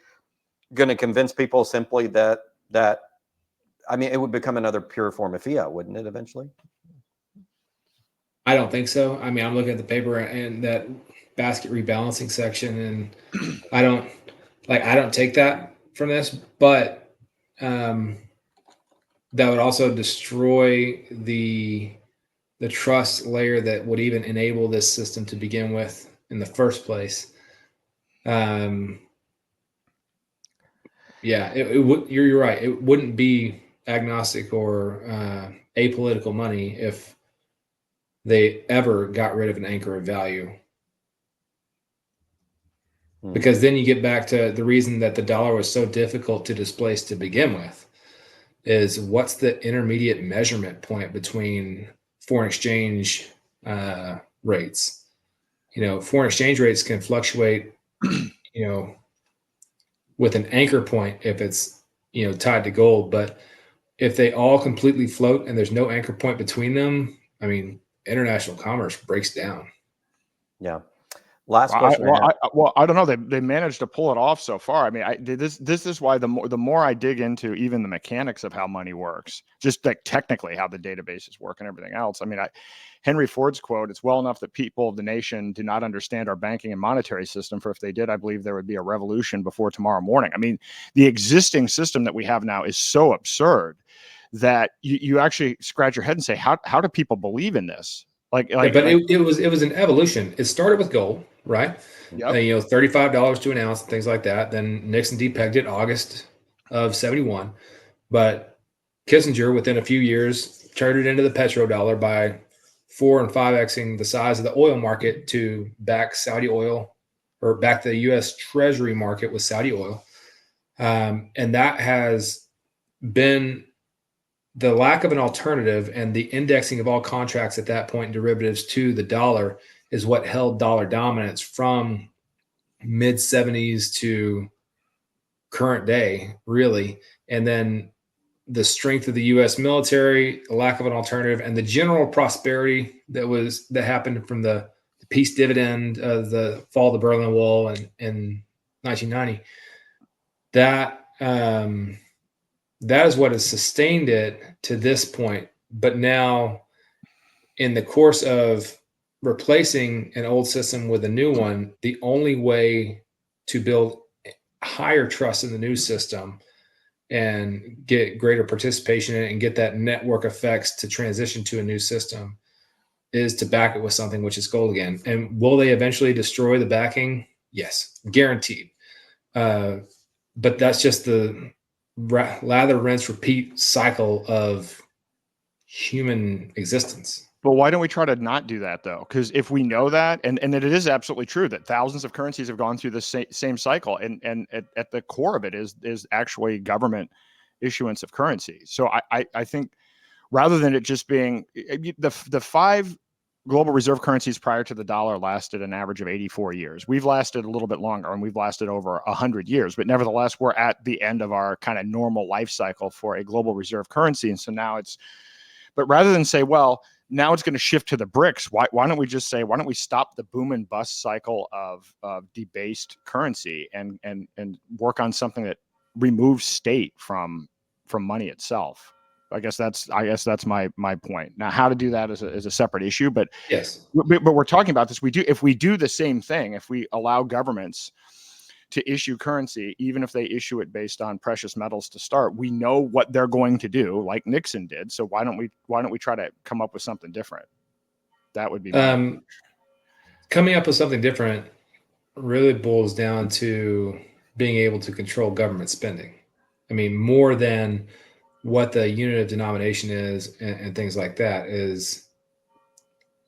going to convince people simply that it would become another pure form of fiat, wouldn't it, eventually? I don't think so. I'm looking at the paper and that basket rebalancing section, and I don't take that from this, but that would also destroy the trust layer that would even enable this system to begin with in the first place. You're right. It wouldn't be agnostic or apolitical money if they ever got rid of an anchor of value. Because then you get back to the reason that the dollar was so difficult to displace to begin with, is what's the intermediate measurement point between foreign exchange rates? Foreign exchange rates can fluctuate, with an anchor point if it's, tied to gold. But if they all completely float and there's no anchor point between them, international commerce breaks down. Yeah. Last question. I don't know. They managed to pull it off so far. This is why the more I dig into even the mechanics of how money works, just like technically how the databases work and everything else. Henry Ford's quote, "It's well enough that people of the nation do not understand our banking and monetary system, for if they did, I believe there would be a revolution before tomorrow morning." The existing system that we have now is so absurd that you actually scratch your head and say, how do people believe in this? It was an evolution. It started with gold, right? Yep. $35 to an ounce, things like that. Then Nixon depegged it August of 71. But Kissinger, within a few years, turned it into the petrodollar by 4 and 5xing the size of the oil market to back Saudi oil, or back the U.S. Treasury market with Saudi oil. And that has been the lack of an alternative, and the indexing of all contracts at that point, derivatives to the dollar, is what held dollar dominance from mid 70s to current day, really. And then the strength of the U.S. military, the lack of an alternative, and the general prosperity that happened from the peace dividend of the fall of the Berlin Wall in 1990. That is what has sustained it to this point. But now, in the course of replacing an old system with a new one, the only way to build higher trust in the new system and get greater participation in it and get that network effects to transition to a new system is to back it with something which is gold again. And will they eventually destroy the backing? Yes, guaranteed. But that's just the lather, rinse, repeat cycle of human existence. But why don't we try to not do that, though? Because if we know that, and that it is absolutely true that thousands of currencies have gone through the same cycle, and at the core of it is actually government issuance of currency. So I think rather than it just being the 5 global reserve currencies prior to the dollar lasted an average of 84 years. We've lasted a little bit longer, and we've lasted over 100 years. But nevertheless, we're at the end of our kind of normal life cycle for a global reserve currency. And so now but rather than say, well, now it's going to shift to the BRICS. Why don't we just say, why don't we stop the boom and bust cycle of debased currency and work on something that removes state from money itself? I guess that's my point. Now, how to do that is a separate issue, but yes, but we're talking about this. If we do the same thing, if we allow governments to issue currency, even if they issue it based on precious metals to start, we know what they're going to do, like Nixon did. So why don't we try to come up with something different? That would be coming up with something different really boils down to being able to control government spending. I mean, more than what the unit of denomination is and things like that is,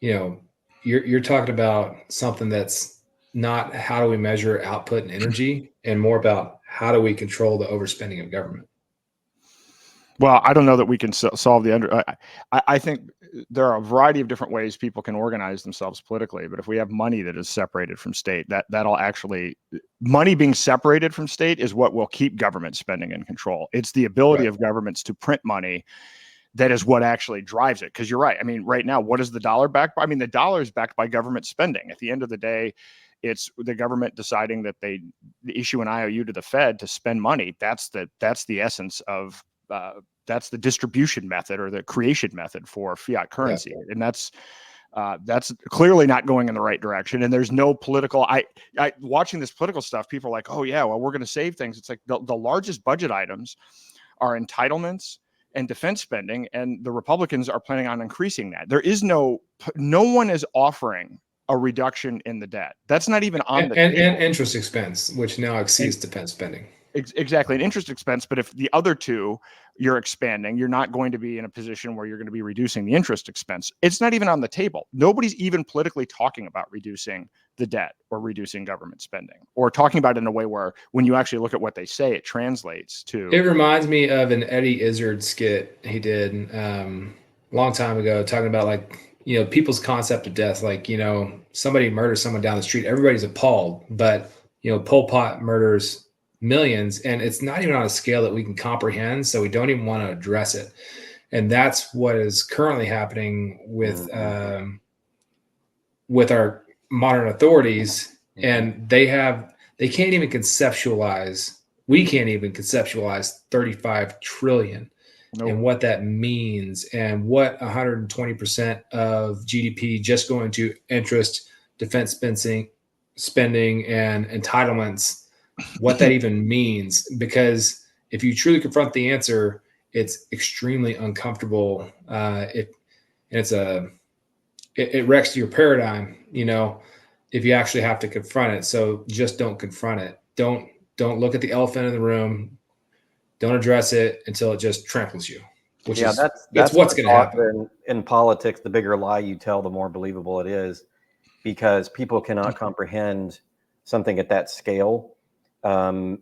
you're talking about something that's not how do we measure output and energy, and more about how do we control the overspending of government. Well, I don't know that we can solve the I think there are a variety of different ways people can organize themselves politically, but if we have money that is separated from state, that'll actually, money being separated from state is what will keep government spending in control. It's the ability of governments to print money that is what actually drives it. Because you're right. I mean, right now, what is the dollar backed by? I mean, the dollar is backed by government spending. At the end of the day, it's the government deciding that they issue an IOU to the Fed to spend money. That's the essence of that's the distribution method or the creation method for fiat currency. And that's clearly not going in the right direction. And there's no political, I watching this political stuff, people are like, oh yeah, well, we're going to save things. It's like the largest budget items are entitlements and defense spending. And the Republicans are planning on increasing that. There is no one is offering a reduction in the debt. That's not even on and interest expense, which now exceeds defense spending. Exactly, an interest expense. But if the other two you're expanding, you're not going to be in a position where you're going to be reducing the interest expense. It's not even on the table. Nobody's even politically talking about reducing the debt or reducing government spending or talking about it in a way where when you actually look at what they say, it translates to. It reminds me of an 𝙁𝙁𝙍𝙀𝙀 skit he did a long time ago, talking about people's concept of death. Like, somebody murders someone down the street, everybody's appalled, but Pol Pot murders millions, and it's not even on a scale that we can comprehend, so we don't even want to address it. And that's what is currently happening with our modern authorities. And they can't even conceptualize, we can't even conceptualize 35 trillion and what that means, and what 120% of GDP just going to interest, defense spending and entitlements, what that even means. Because if you truly confront the answer, it's extremely uncomfortable. It wrecks your paradigm, if you actually have to confront it. So just don't confront it. Don't look at the elephant in the room. Don't address it until it just tramples you. That's what's going to happen. In politics, the bigger lie you tell, the more believable it is, because people cannot comprehend something at that scale. And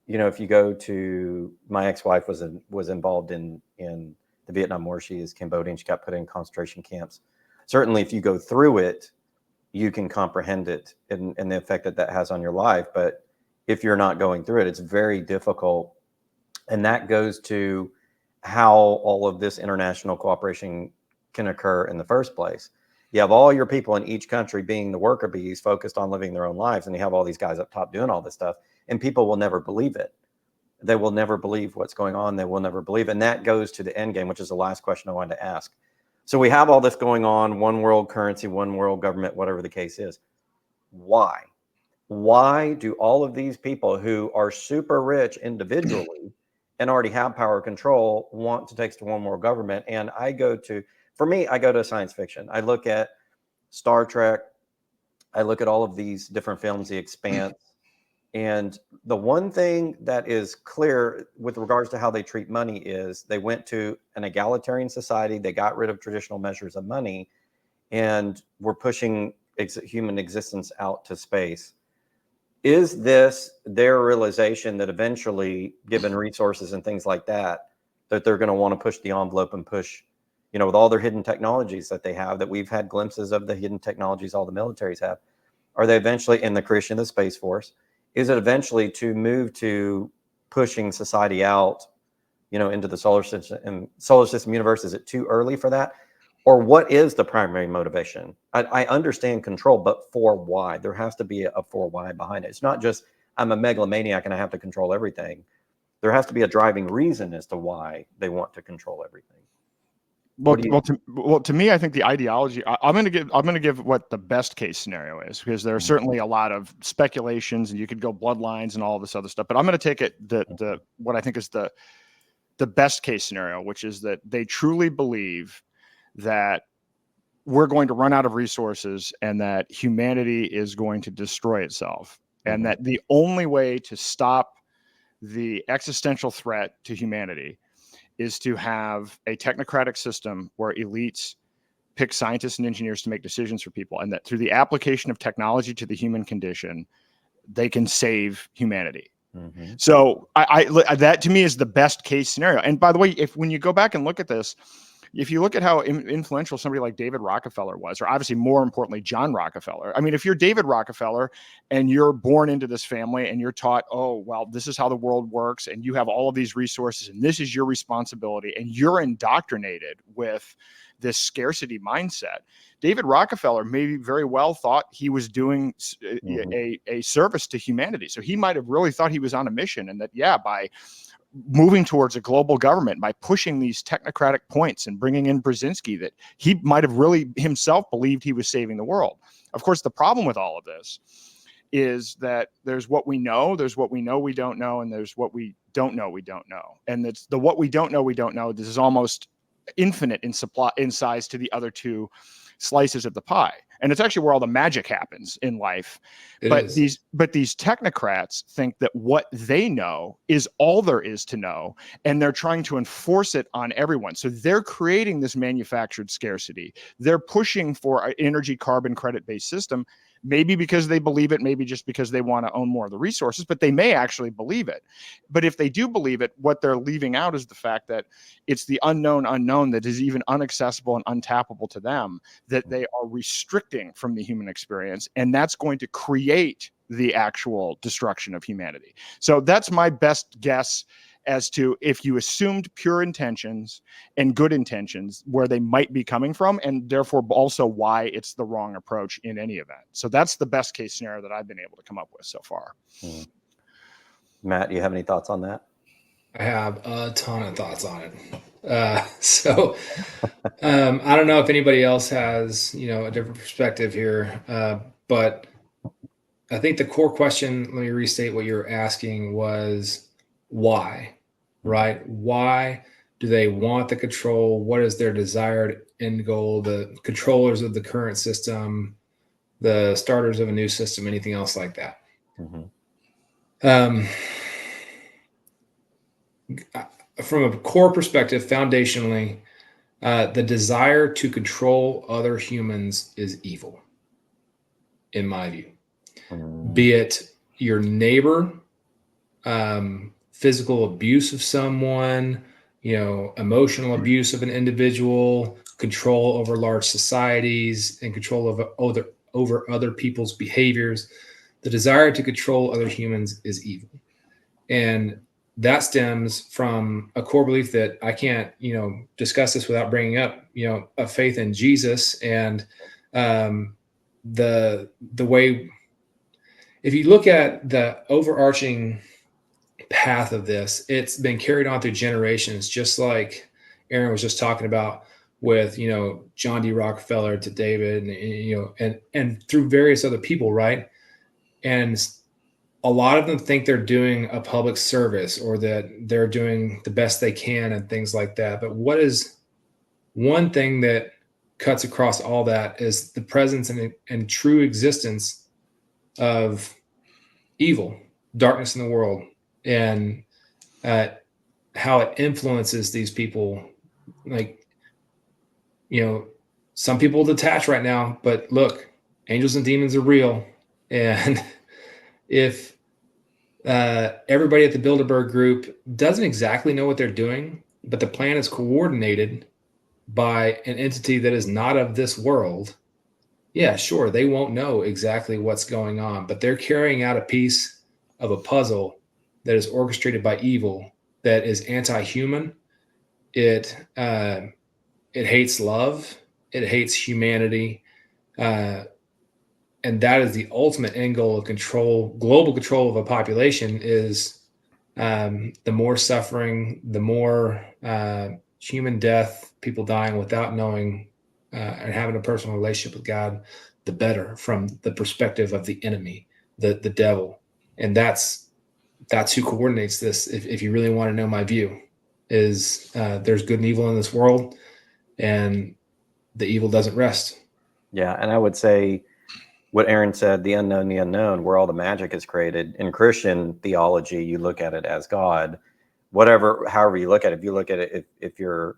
if you go to, my ex-wife was involved in the Vietnam War. She is Cambodian. She got put in concentration camps. Certainly, if you go through it, you can comprehend it and the effect that that has on your life. But if you're not going through it, it's very difficult. And that goes to how all of this international cooperation can occur in the first place. You have all your people in each country being the worker bees focused on living their own lives, and you have all these guys up top doing all this stuff, and people will never believe it. They will never believe what's going on. They will never believe. And that goes to the end game, which is the last question I wanted to ask. So we have all this going on, one world currency, one world government, whatever the case is. Why? Why do all of these people who are super rich individually and already have power control want to take us to one world government? And for me, I go to science fiction. I look at Star Trek. I look at all of these different films, The Expanse. And the one thing that is clear with regards to how they treat money is they went to an egalitarian society. They got rid of traditional measures of money and were pushing human existence out to space. Is this their realization that eventually, given resources and things like that, that they're going to want to push the envelope and push, with all their hidden technologies that they have, that we've had glimpses of the hidden technologies all the militaries have? Are they eventually, in the creation of the Space Force, is it eventually to move to pushing society out, into the solar system universe? Is it too early for that? Or what is the primary motivation? I understand control, but for why? There has to be a for why behind it. It's not just I'm a megalomaniac and I have to control everything. There has to be a driving reason as to why they want to control everything. Well, to me, I think the ideology. I'm going to give what the best case scenario is, because there are certainly a lot of speculations, and you could go bloodlines and all this other stuff. But I'm going to take it what I think is the best case scenario, which is that they truly believe that we're going to run out of resources and that humanity is going to destroy itself, and that the only way to stop the existential threat to humanity is to have a technocratic system where elites pick scientists and engineers to make decisions for people, and that through the application of technology to the human condition, they can save humanity. So that to me is the best case scenario. And by the way, when you go back and look at this, if you look at how influential somebody like David Rockefeller was, or obviously more importantly, John Rockefeller. I mean, if you're David Rockefeller and you're born into this family and you're taught, oh, well, this is how the world works, and you have all of these resources and this is your responsibility, and you're indoctrinated with this scarcity mindset, David Rockefeller maybe very well thought he was doing a service to humanity. So he might have really thought he was on a mission, and that, by moving towards a global government, by pushing these technocratic points and bringing in Brzezinski, that he might have really himself believed he was saving the world. Of course, the problem with all of this is that there's what we know, there's what we know we don't know, and there's what we don't know we don't know. And that's the what we don't know, this is almost infinite in size to the other two slices of the pie. And it's actually where all the magic happens in life. But these technocrats think that what they know is all there is to know, and they're trying to enforce it on everyone. So they're creating this manufactured scarcity. They're pushing for an energy carbon credit-based system, maybe because they believe it, maybe just because they want to own more of the resources, but they may actually believe it. But if they do believe it, what they're leaving out is the fact that it's the unknown that is even inaccessible and untappable to them, that they are restricting from the human experience, and that's going to create the actual destruction of humanity. So that's my best guess as to if you assumed pure intentions and good intentions, where they might be coming from, and therefore also why it's the wrong approach in any event. So that's the best case scenario that I've been able to come up with so far. Matt, do you have any thoughts on that? I have a ton of thoughts on it. I don't know if anybody else has, a different perspective here, but I think the core question, let me restate what you're asking, was why, right? Why do they want the control? What is their desired end goal? The controllers of the current system, the starters of a new system, anything else like that? From a core perspective, foundationally, the desire to control other humans is evil, in my view. Be it your neighbor, physical abuse of someone, emotional abuse of an individual, control over large societies, and control of over other people's behaviors. The desire to control other humans is evil. And that stems from a core belief that I can't, discuss this without bringing up, a faith in Jesus and the way, if you look at the overarching path of this, it's been carried on through generations, just like Aaron was just talking about with, John D. Rockefeller to David, and through various other people, right? And a lot of them think they're doing a public service or that they're doing the best they can and things like that. But what is one thing that cuts across all that is the presence and true existence of evil, darkness in the world, and how it influences these people. Like, some people detach right now, but look, angels and demons are real. And if everybody at the Bilderberg group doesn't exactly know what they're doing, but the plan is coordinated by an entity that is not of this world, yeah, sure, they won't know exactly what's going on, but they're carrying out a piece of a puzzle that is orchestrated by evil, that is anti-human. It hates love. It hates humanity. And that is the ultimate end goal of control. Global control of a population is the more suffering, the more human death, people dying without knowing and having a personal relationship with God, the better, from the perspective of the enemy, the devil. And that's who coordinates this. If you really want to know my view, is there's good and evil in this world, and the evil doesn't rest. Yeah, and I would say what Aaron said, the unknown, where all the magic is created. In Christian theology, you look at it as God. However you look at it, if you look at it, if you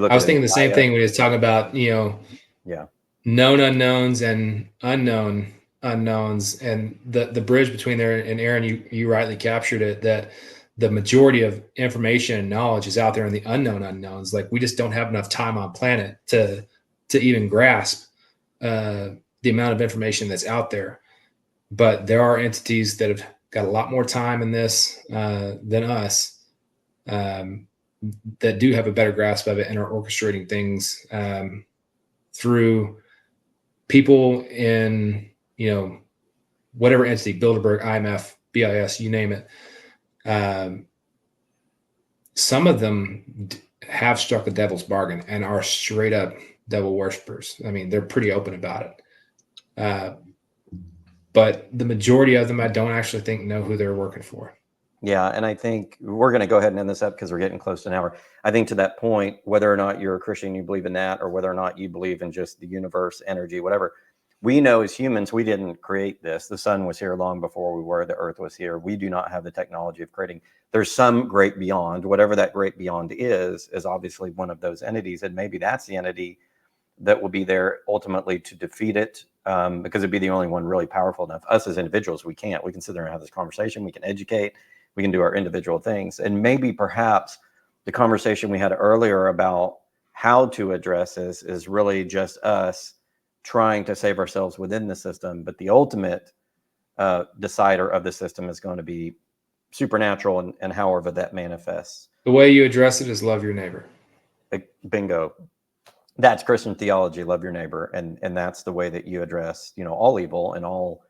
look I was at thinking the same thing when he was talking about, yeah, known unknowns and unknown unknowns, and the bridge between there. And Aaron, you rightly captured it, that the majority of information and knowledge is out there in the unknown unknowns. Like, we just don't have enough time on planet to even grasp the amount of information that's out there. But there are entities that have got a lot more time in this than us, that do have a better grasp of it and are orchestrating things through people in, whatever entity, Bilderberg, IMF, BIS, you name it. Some of them have struck the devil's bargain and are straight up devil worshippers. I mean, they're pretty open about it. But the majority of them, I don't actually think know who they're working for. Yeah, and I think we're going to go ahead and end this up because we're getting close to an hour. I think to that point, whether or not you're a Christian, you believe in that, or whether or not you believe in just the universe, energy, whatever, we know as humans, we didn't create this. The sun was here long before we were. The earth was here. We do not have the technology of creating. There's some great beyond. Whatever that great beyond is obviously one of those entities, and maybe that's the entity that will be there ultimately to defeat it, because it'd be the only one really powerful enough. Us as individuals, we can't. We can sit there and have this conversation. We can educate. We can do our individual things. And maybe perhaps the conversation we had earlier about how to address this is really just us trying to save ourselves within the system. But the ultimate decider of the system is going to be supernatural, and however that manifests. The way you address it is love your neighbor. Bingo. That's Christian theology, love your neighbor. And that's the way that you address, all evil and all,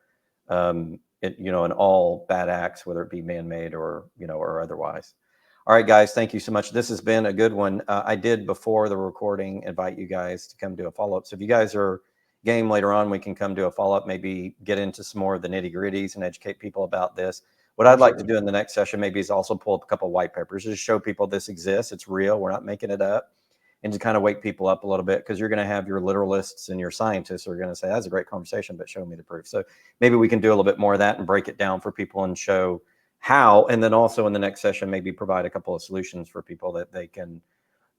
and all bad acts, whether it be man-made or, or otherwise. All right, guys, thank you so much. This has been a good one. I did, before the recording, invite you guys to come do a follow-up. So if you guys are game later on, we can come do a follow-up, maybe get into some more of the nitty-gritties and educate people about this. What I'd like to do in the next session maybe is also pull up a couple of white papers, just show people this exists. It's real. We're not making it up. And to kind of wake people up a little bit, because you're going to have your literalists and your scientists who are going to say, that's a great conversation, but show me the proof. So maybe we can do a little bit more of that and break it down for people and show how, and then also in the next session, maybe provide a couple of solutions for people that they can.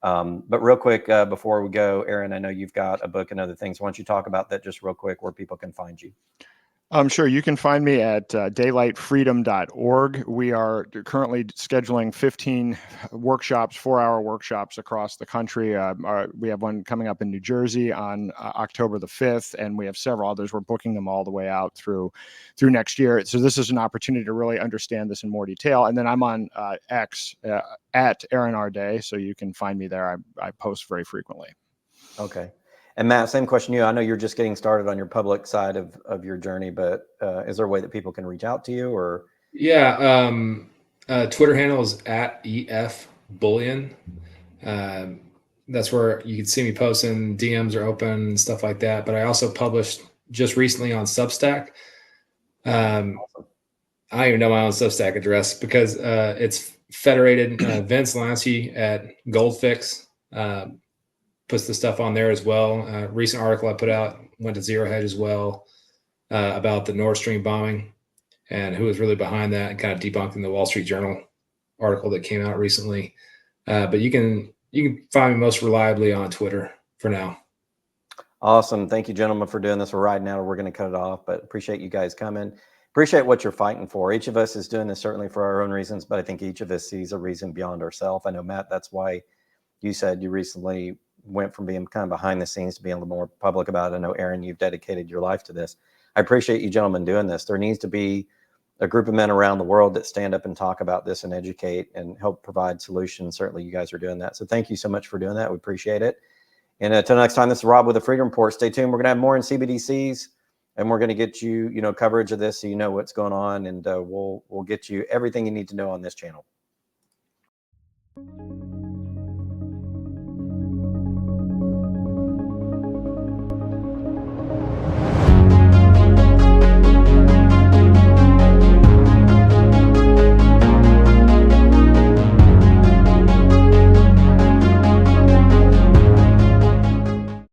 But real quick, before we go, Aaron, I know you've got a book and other things. Why don't you talk about that just real quick, where people can find you? Sure. You can find me at daylightfreedom.org. We are currently scheduling 15 workshops, 4-hour workshops across the country. We have one coming up in New Jersey on October the 5th, and we have several others. We're booking them all the way out through next year. So this is an opportunity to really understand this in more detail. And then I'm on X at Aaron R. Day, so you can find me there. I post very frequently. Okay. And Matt, same question to you. I know you're just getting started on your public side of your journey, but is there a way that people can reach out to you, or? Yeah. Twitter handle is at @EF_Bullion. That's where you can see me posting. DMs are open and stuff like that. But I also published just recently on Substack. Awesome. I don't even know my own Substack address because it's federated. Vince Lansky at Goldfix puts the stuff on there as well. Recent article I put out went to Zero Hedge as well about the Nord Stream bombing and who was really behind that, and kind of debunking the Wall Street Journal article that came out recently. But you can find me most reliably on Twitter for now. Awesome. Thank you, gentlemen, for doing this. We're riding out, or we're going to cut it off, but appreciate you guys coming. Appreciate what you're fighting for. Each of us is doing this certainly for our own reasons, but I think each of us sees a reason beyond ourselves. I know, Matt, that's why you said you recently went from being kind of behind the scenes to being a little more public about it. I know, Aaron, you've dedicated your life to this. I appreciate you gentlemen doing this. There needs to be a group of men around the world that stand up and talk about this and educate and help provide solutions. Certainly you guys are doing that. So thank you so much for doing that. We appreciate it. And until next time, this is Rob with the Freedom Report. Stay tuned. We're going to have more in CBDCs, and we're going to get you, coverage of this so you know what's going on, and we'll get you everything you need to know on this channel.